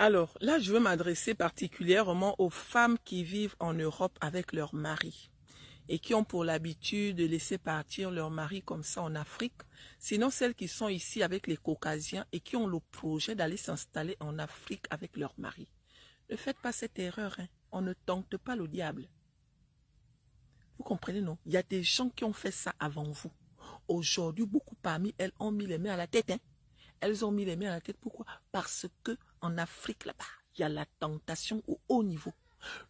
Alors, là, je veux m'adresser particulièrement aux femmes qui vivent en Europe avec leur mari et qui ont pour l'habitude de laisser partir leur mari comme ça en Afrique. Sinon, celles qui sont ici avec les Caucasiens et qui ont le projet d'aller s'installer en Afrique avec leur mari. Ne faites pas cette erreur, hein. On ne tente pas le diable. Vous comprenez, non? Il y a des gens qui ont fait ça avant vous. Aujourd'hui, beaucoup parmi elles ont mis les mains à la tête, hein. Elles ont mis les mains à la tête. Pourquoi? Parce que en Afrique, là-bas, il y a la tentation au haut niveau.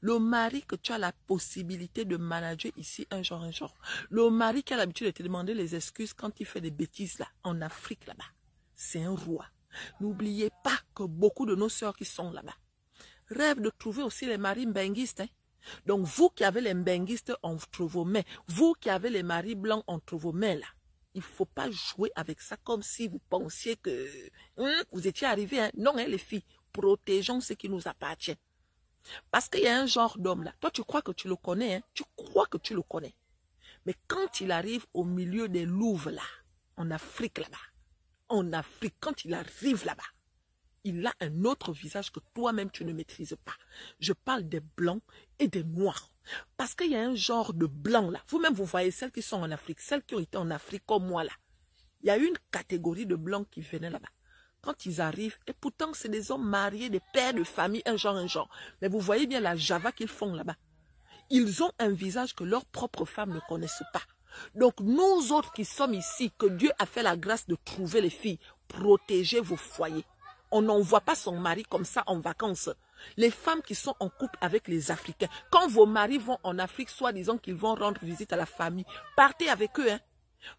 Le mari que tu as la possibilité de manager ici, un genre. Le mari qui a l'habitude de te demander les excuses quand il fait des bêtises, là, en Afrique, là-bas, c'est un roi. N'oubliez pas que beaucoup de nos sœurs qui sont là-bas rêvent de trouver aussi les maris mbenguistes, hein. Donc, vous qui avez les mbenguistes entre vos mains, vous qui avez les maris blancs entre vos mains, là, il ne faut pas jouer avec ça comme si vous pensiez que vous étiez arrivés. Hein. Non, hein, les filles, protégeons ce qui nous appartient. Parce qu'il y a un genre d'homme là. Toi, tu crois que tu le connais. Hein. Tu crois que tu le connais. Mais quand il arrive au milieu des louves là, en Afrique là-bas, en Afrique, quand il arrive là-bas, il a un autre visage que toi-même tu ne maîtrises pas. Je parle des blancs et des noirs. Parce qu'il y a un genre de blanc là. Vous-même, vous voyez celles qui sont en Afrique, celles qui ont été en Afrique comme moi là. Il y a une catégorie de blancs qui venaient là-bas. Quand ils arrivent, et pourtant c'est des hommes mariés, des pères de famille, un genre. Mais vous voyez bien la java qu'ils font là-bas. Ils ont un visage que leurs propres femmes ne connaissent pas. Donc nous autres qui sommes ici, que Dieu a fait la grâce de trouver les filles, protégez vos foyers. On n'envoie pas son mari comme ça en vacances. Les femmes qui sont en couple avec les Africains, quand vos maris vont en Afrique, soi-disant qu'ils vont rendre visite à la famille, partez avec eux. Hein.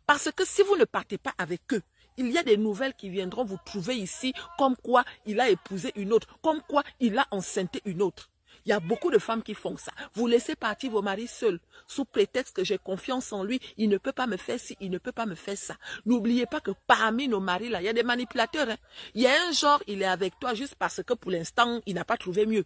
Parce que si vous ne partez pas avec eux, il y a des nouvelles qui viendront vous trouver ici, comme quoi il a épousé une autre, comme quoi il a enceinté une autre. Il y a beaucoup de femmes qui font ça. Vous laissez partir vos maris seuls, sous prétexte que j'ai confiance en lui, il ne peut pas me faire ci, il ne peut pas me faire ça. N'oubliez pas que parmi nos maris, là, il y a des manipulateurs. Hein. Il y a un genre, il est avec toi juste parce que pour l'instant, il n'a pas trouvé mieux.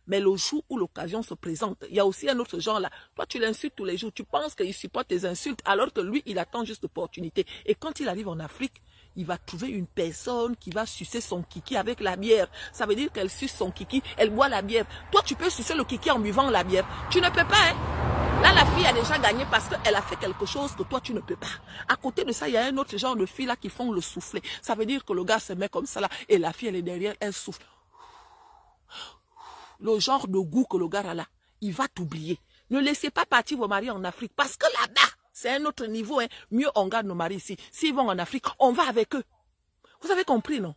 Mais le jour où l'occasion se présente, il y a aussi un autre genre là. Toi, tu l'insultes tous les jours. Tu penses qu'il supporte tes insultes alors que lui, il attend juste l'opportunité. Et quand il arrive en Afrique, il va trouver une personne qui va sucer son kiki avec la bière. Ça veut dire qu'elle suce son kiki, elle boit la bière. Toi, tu peux sucer le kiki en buvant la bière. Tu ne peux pas, hein. Là, la fille a déjà gagné parce qu'elle a fait quelque chose que toi, tu ne peux pas. À côté de ça, il y a un autre genre de filles là qui font le souffler. Ça veut dire que le gars se met comme ça là et la fille, elle est derrière, elle souffle. Le genre de goût que le gars a là, il va t'oublier. Ne laissez pas partir vos maris en Afrique parce que là-bas, c'est un autre niveau. Hein. Mieux on garde nos maris ici. S'ils vont en Afrique, on va avec eux. Vous avez compris, non?